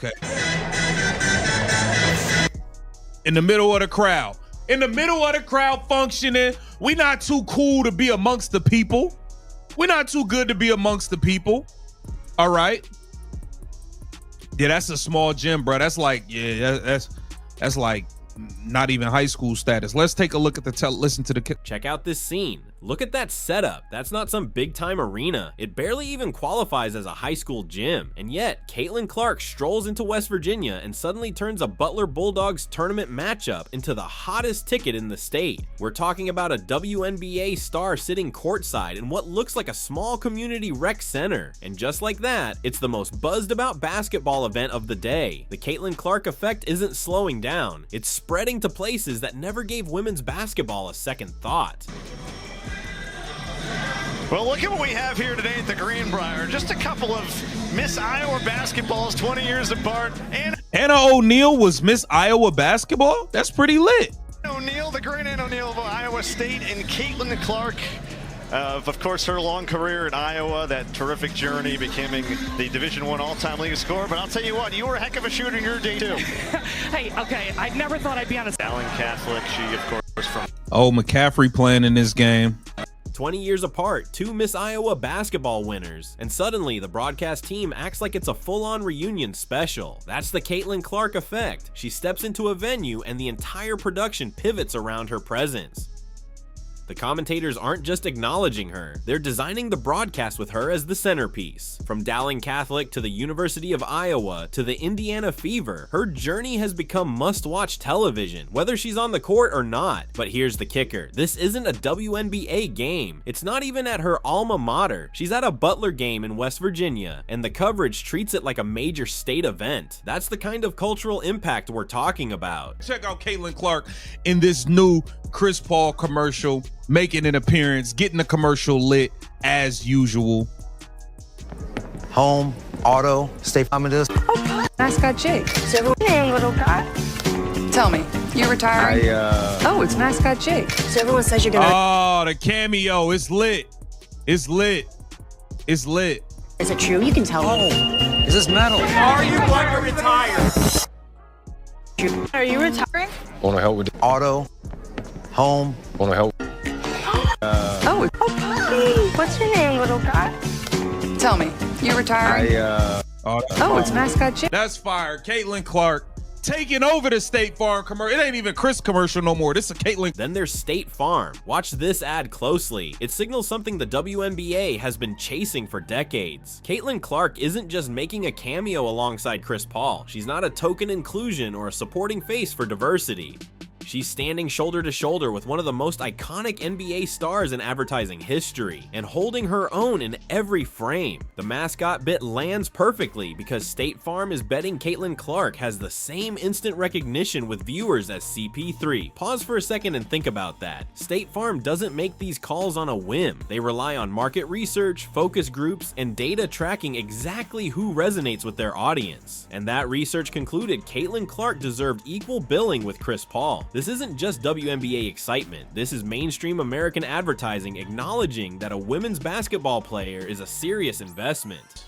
Okay. In the middle of the crowd. In the middle of the crowd functioning. We not too cool to be amongst the people. We're not too good to be amongst the people. All right. Yeah, that's a small gym, bro. That's like, that's like not even high school status. Let's take a look at listen to the. Check out this scene. Look at that setup. That's not some big time arena. It barely even qualifies as a high school gym. And yet, Caitlin Clark strolls into West Virginia and suddenly turns a Butler Bulldogs tournament matchup into the hottest ticket in the state. We're talking about a WNBA star sitting courtside in what looks like a small community rec center. And just like that, it's the most buzzed about basketball event of the day. The Caitlin Clark effect isn't slowing down. It's spreading to places that never gave women's basketball a second thought. Well, look at what we have here today at the Greenbrier. Just a couple of Miss Iowa basketballs 20 years apart. Anna O'Neal was Miss Iowa basketball? That's pretty lit. O'Neal, the great Anna O'Neal of Iowa State, and Caitlin Clark, of course, her long career in Iowa, that terrific journey, becoming the Division I all-time league scorer. But I'll tell you what, you were a heck of a shooter in your day, too. Hey, okay, I never thought I'd be on a... Allen Catholic, she, of course, from... Oh, McCaffrey playing in this game. 20 years apart, two Miss Iowa basketball winners, and suddenly the broadcast team acts like it's a full-on reunion special. That's the Caitlin Clark effect. She steps into a venue and the entire production pivots around her presence. The commentators aren't just acknowledging her, they're designing the broadcast with her as the centerpiece. From Dowling Catholic to the University of Iowa to the Indiana Fever, her journey has become must-watch television, whether she's on the court or not. But here's the kicker, this isn't a WNBA game. It's not even at her alma mater. She's at a Butler game in West Virginia, and the coverage treats it like a major state event. That's the kind of cultural impact we're talking about. Check out Caitlin Clark in this new Chris Paul commercial, making an appearance, getting the commercial lit as usual. Home, auto, State Farm it is. Oh, Mascot Jake. So name, little guy. Tell me, you retiring? Oh, it's Mascot Jake. So everyone says you're gonna. Oh, the cameo. It's lit. It's lit. It's lit. Is it true? You can tell me. Is this metal? Are you going to retire? Are you retiring? Want to help with the auto, home, want to help. Oh, what's your name, little guy? Tell me, you retiring? Oh, it's Mascot Jake. That's fire. Caitlin Clark taking over the State Farm commercial. It ain't even Chris commercial no more. This is a Caitlin. Then there's State Farm. Watch this ad closely. It signals something the WNBA has been chasing for decades. Caitlin Clark isn't just making a cameo alongside Chris Paul. She's not a token inclusion or a supporting face for diversity. She's standing shoulder to shoulder with one of the most iconic NBA stars in advertising history and holding her own in every frame. The mascot bit lands perfectly because State Farm is betting Caitlin Clark has the same instant recognition with viewers as CP3. Pause for a second and think about that. State Farm doesn't make these calls on a whim. They rely on market research, focus groups, and data tracking exactly who resonates with their audience. And that research concluded Caitlin Clark deserved equal billing with Chris Paul. This isn't just WNBA excitement. This is mainstream American advertising acknowledging that a women's basketball player is a serious investment.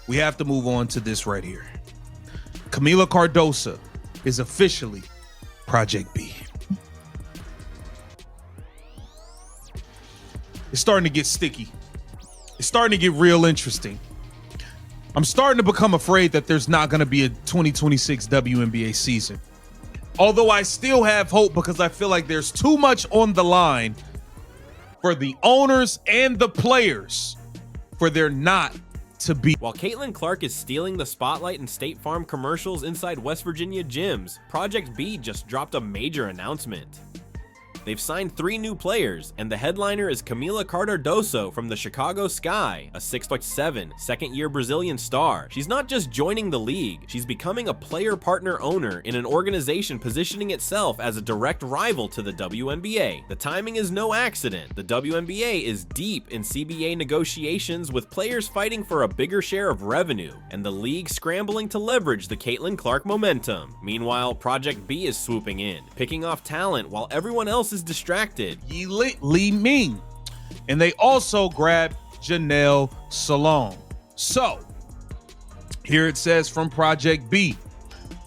We have to move on to this right here. Camila Cardoso is officially Project B. It's starting to get sticky. It's starting to get real interesting. I'm starting to become afraid that there's not going to be a 2026 WNBA season. Although I still have hope because I feel like there's too much on the line for the owners and the players for there not to be. While Caitlin Clark is stealing the spotlight in State Farm commercials inside West Virginia gyms, Project B just dropped a major announcement. They've signed 3 new players, and the headliner is Camila Cardoso from the Chicago Sky, a 6'7", second-year Brazilian star. She's not just joining the league, she's becoming a player-partner-owner in an organization positioning itself as a direct rival to the WNBA. The timing is no accident. The WNBA is deep in CBA negotiations with players fighting for a bigger share of revenue, and the league scrambling to leverage the Caitlin Clark momentum. Meanwhile, Project B is swooping in, picking off talent while everyone else is distracted. Li Ming. And they also grabbed Janelle Salon. So Here it says from Project B,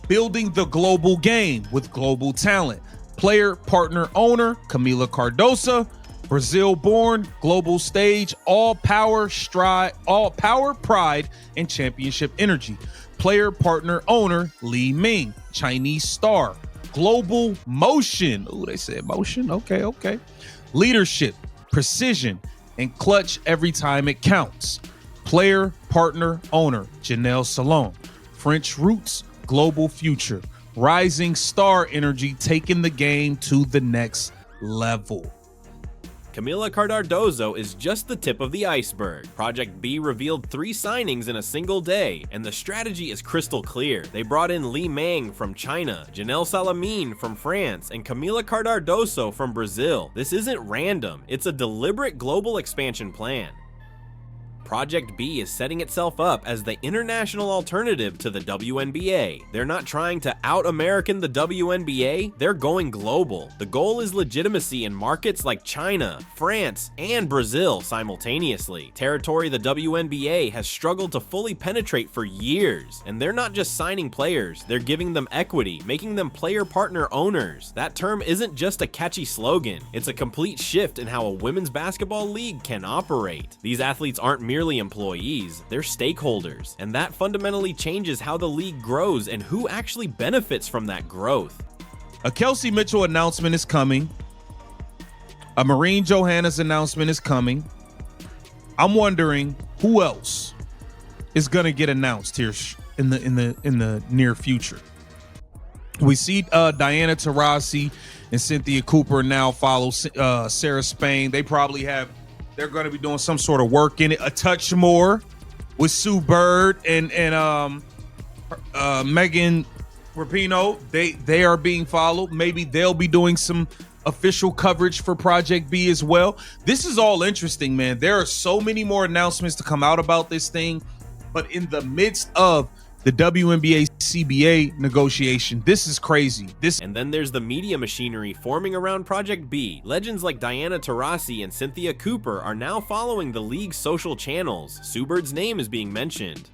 building the global game with global talent. Player, partner, owner, Camila Cardoso. Brazil-born, global stage, all power, pride, and championship energy. Player, partner, owner, Li Ming, Chinese star. Global motion. Oh, they said motion. Okay. Leadership, precision, and clutch every time it counts. Player, partner, owner, Janelle Salon. French roots, global future. Rising star energy, taking the game to the next level. Camila Cardoso is just the tip of the iceberg. Project B revealed 3 signings in a single day, and the strategy is crystal clear. They brought in Li Ming from China, Janelle Salamine from France, and Camila Cardoso from Brazil. This isn't random, it's a deliberate global expansion plan. Project B is setting itself up as the international alternative to the WNBA. They're not trying to out-American the WNBA, they're going global. The goal is legitimacy in markets like China, France, and Brazil simultaneously. Territory the WNBA has struggled to fully penetrate for years. And they're not just signing players, they're giving them equity, making them player-partner owners. That term isn't just a catchy slogan, it's a complete shift in how a women's basketball league can operate. These athletes aren't merely employees, they're stakeholders, and that fundamentally changes how the league grows and who actually benefits from that growth. A Kelsey Mitchell announcement is coming. A Maureen Johannes announcement is coming. I'm wondering who else is going to get announced here in the near future. We see Diana Taurasi and Cynthia Cooper now follow Sarah Spain. They're going to be doing some sort of work in it. A touch more with Sue Bird and Megan Rapinoe. They are being followed. Maybe they'll be doing some official coverage for Project B as well. This is all interesting, man. There are so many more announcements to come out about this thing, but in the midst of the WNBA CBA negotiation, this is crazy. And then there's the media machinery forming around Project B. Legends like Diana Taurasi and Cynthia Cooper are now following the league's social channels. Sue Bird's name is being mentioned.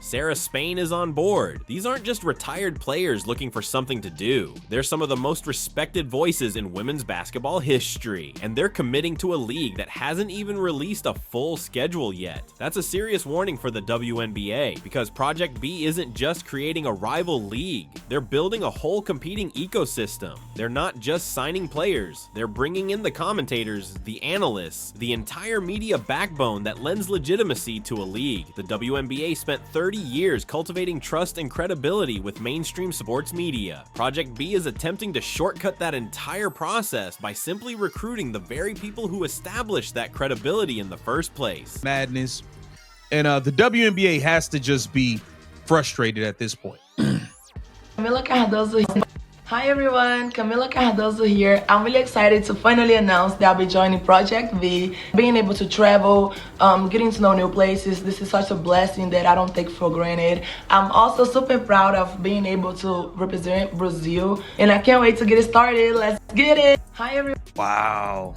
Sarah Spain is on board. These aren't just retired players looking for something to do. They're some of the most respected voices in women's basketball history, and they're committing to a league that hasn't even released a full schedule yet. That's a serious warning for the WNBA, because Project B isn't just creating a rival league. They're building a whole competing ecosystem. They're not just signing players. They're bringing in the commentators, the analysts, the entire media backbone that lends legitimacy to a league. The WNBA spent 30 years cultivating trust and credibility with mainstream sports media. Project B is attempting to shortcut that entire process by simply recruiting the very people who established that credibility in the first place. Madness. And the WNBA has to just be frustrated at this point. Camila Cardoso. Hi everyone, Camila Cardoso here. I'm really excited to finally announce that I'll be joining Project B. Being able to travel, getting to know new places, this is such a blessing that I don't take for granted. I'm also super proud of being able to represent Brazil, and I can't wait to get it started. Let's get it. Hi everyone. Wow.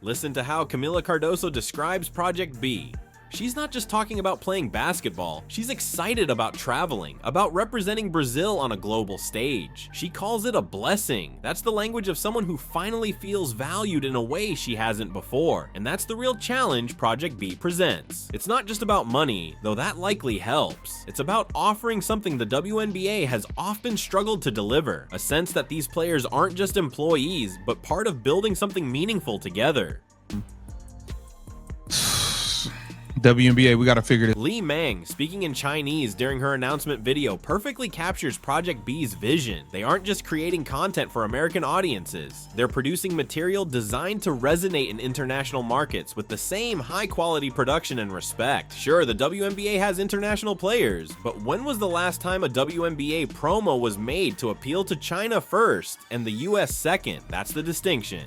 Listen to how Camila Cardoso describes Project B. She's not just talking about playing basketball, she's excited about traveling, about representing Brazil on a global stage. She calls it a blessing. That's the language of someone who finally feels valued in a way she hasn't before, and that's the real challenge Project B presents. It's not just about money, though that likely helps. It's about offering something the WNBA has often struggled to deliver, a sense that these players aren't just employees, but part of building something meaningful together. WNBA, we got to figure this. Li Ming, speaking in Chinese during her announcement video, perfectly captures Project B's vision. They aren't just creating content for American audiences. They're producing material designed to resonate in international markets with the same high-quality production and respect. Sure, the WNBA has international players, but when was the last time a WNBA promo was made to appeal to China first and the US second? That's the distinction.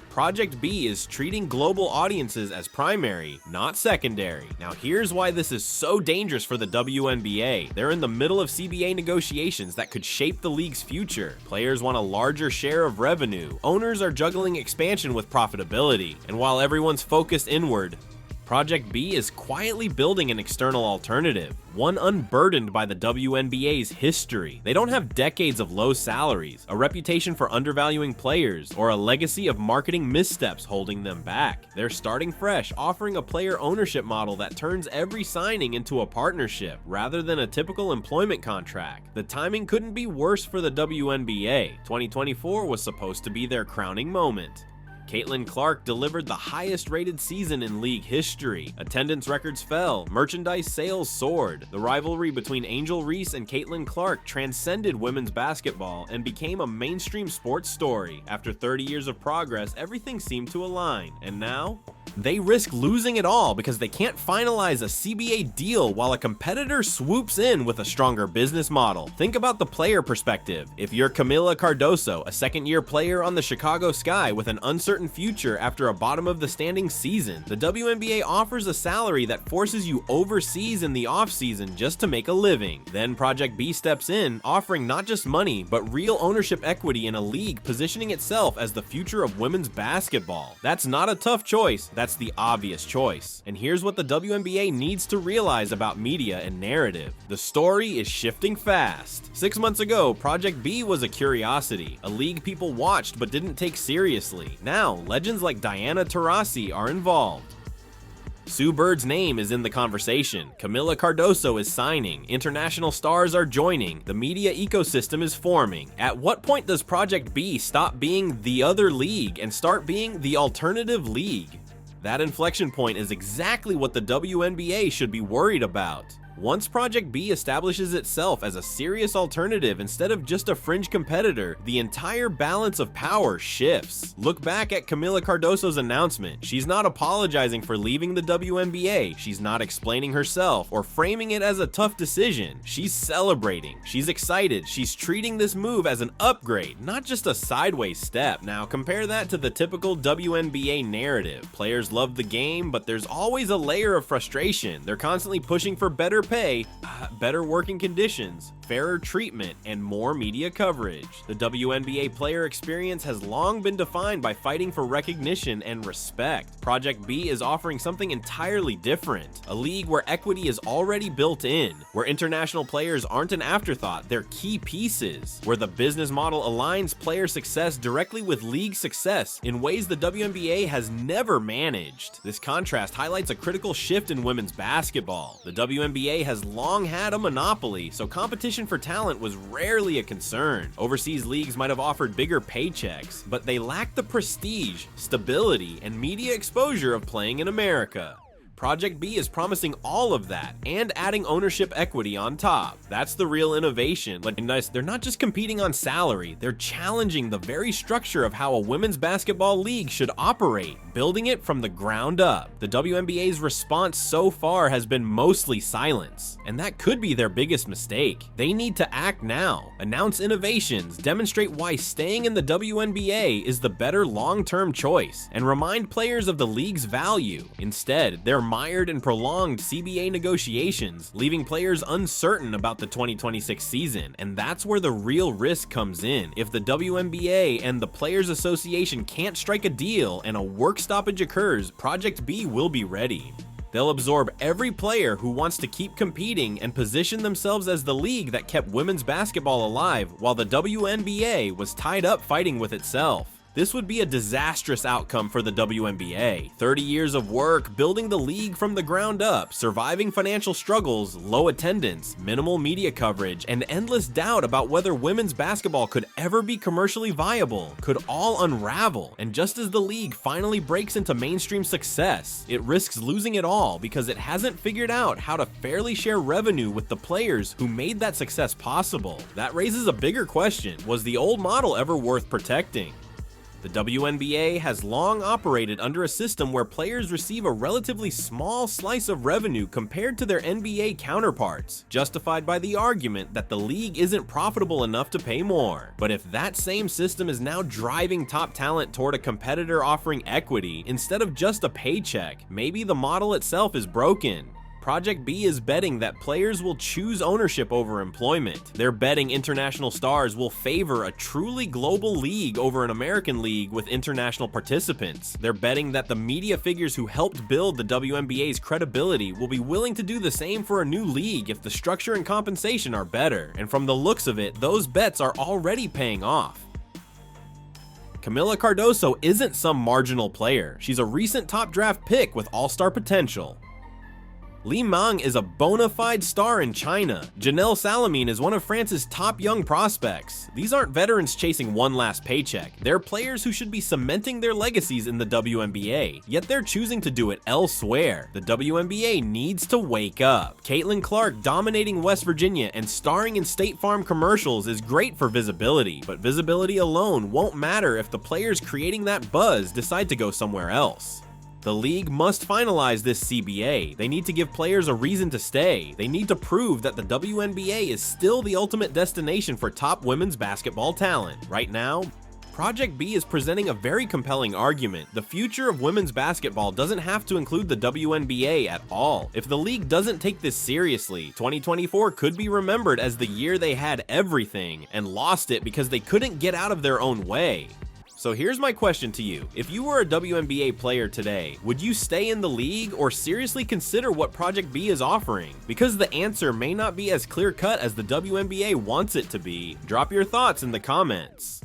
Project B is treating global audiences as primary, not secondary. Now here's why this is so dangerous for the WNBA. They're in the middle of CBA negotiations that could shape the league's future. Players want a larger share of revenue. Owners are juggling expansion with profitability. And while everyone's focused inward, Project B is quietly building an external alternative, one unburdened by the WNBA's history. They don't have decades of low salaries, a reputation for undervaluing players, or a legacy of marketing missteps holding them back. They're starting fresh, offering a player ownership model that turns every signing into a partnership, rather than a typical employment contract. The timing couldn't be worse for the WNBA. 2024 was supposed to be their crowning moment. Caitlin Clark delivered the highest rated season in league history. Attendance records fell, merchandise sales soared. The rivalry between Angel Reese and Caitlin Clark transcended women's basketball and became a mainstream sports story. After 30 years of progress, everything seemed to align. And now? They risk losing it all because they can't finalize a CBA deal while a competitor swoops in with a stronger business model. Think about the player perspective. If you're Camila Cardoso, a second-year player on the Chicago Sky with an uncertain future after a bottom-of-the-standing season, the WNBA offers a salary that forces you overseas in the offseason just to make a living. Then Project B steps in, offering not just money, but real ownership equity in a league positioning itself as the future of women's basketball. That's not a tough choice. That's the obvious choice. And here's what the WNBA needs to realize about media and narrative. The story is shifting fast. 6 months ago, Project B was a curiosity, a league people watched but didn't take seriously. Now, legends like Diana Taurasi are involved. Sue Bird's name is in the conversation. Camila Cardoso is signing. International stars are joining. The media ecosystem is forming. At what point does Project B stop being the other league and start being the alternative league? That inflection point is exactly what the WNBA should be worried about. Once Project B establishes itself as a serious alternative instead of just a fringe competitor, the entire balance of power shifts. Look back at Camila Cardoso's announcement. She's not apologizing for leaving the WNBA. She's not explaining herself or framing it as a tough decision. She's celebrating. She's excited. She's treating this move as an upgrade, not just a sideways step. Now compare that to the typical WNBA narrative. Players love the game, but there's always a layer of frustration. They're constantly pushing for better pay, better working conditions, fairer treatment, and more media coverage. The WNBA player experience has long been defined by fighting for recognition and respect. Project B is offering something entirely different, a league where equity is already built in, where international players aren't an afterthought, they're key pieces, where the business model aligns player success directly with league success in ways the WNBA has never managed. This contrast highlights a critical shift in women's basketball. The WNBA has long had a monopoly, so competition for talent was rarely a concern. Overseas leagues might have offered bigger paychecks, but they lacked the prestige, stability, and media exposure of playing in America. Project B is promising all of that and adding ownership equity on top. That's the real innovation. They're not just competing on salary, they're challenging the very structure of how a women's basketball league should operate, building it from the ground up. The WNBA's response so far has been mostly silence, and that could be their biggest mistake. They need to act now, announce innovations, demonstrate why staying in the WNBA is the better long-term choice, and remind players of the league's value. Instead, they're mired in prolonged CBA negotiations, leaving players uncertain about the 2026 season, and that's where the real risk comes in. If the WNBA and the Players Association can't strike a deal and a work stoppage occurs, Project B will be ready. They'll absorb every player who wants to keep competing and position themselves as the league that kept women's basketball alive while the WNBA was tied up fighting with itself. This would be a disastrous outcome for the WNBA. 30 years of work building the league from the ground up, surviving financial struggles, low attendance, minimal media coverage, and endless doubt about whether women's basketball could ever be commercially viable could all unravel. And just as the league finally breaks into mainstream success, it risks losing it all because it hasn't figured out how to fairly share revenue with the players who made that success possible. That raises a bigger question: was the old model ever worth protecting? The WNBA has long operated under a system where players receive a relatively small slice of revenue compared to their NBA counterparts, justified by the argument that the league isn't profitable enough to pay more. But if that same system is now driving top talent toward a competitor offering equity instead of just a paycheck, maybe the model itself is broken. Project B is betting that players will choose ownership over employment. They're betting international stars will favor a truly global league over an American league with international participants. They're betting that the media figures who helped build the WNBA's credibility will be willing to do the same for a new league if the structure and compensation are better. And from the looks of it, those bets are already paying off. Camila Cardoso isn't some marginal player. She's a recent top draft pick with all-star potential. Li Mang is a bona fide star in China. Janelle Salamine is one of France's top young prospects. These aren't veterans chasing one last paycheck. They're players who should be cementing their legacies in the WNBA, yet they're choosing to do it elsewhere. The WNBA needs to wake up. Caitlin Clark dominating West Virginia and starring in State Farm commercials is great for visibility, but visibility alone won't matter if the players creating that buzz decide to go somewhere else. The league must finalize this CBA. They need to give players a reason to stay. They need to prove that the WNBA is still the ultimate destination for top women's basketball talent. Right now, Project B is presenting a very compelling argument. The future of women's basketball doesn't have to include the WNBA at all. If the league doesn't take this seriously, 2024 could be remembered as the year they had everything and lost it because they couldn't get out of their own way. So here's my question to you. If you were a WNBA player today, would you stay in the league or seriously consider what Project B is offering? Because the answer may not be as clear-cut as the WNBA wants it to be. Drop your thoughts in the comments.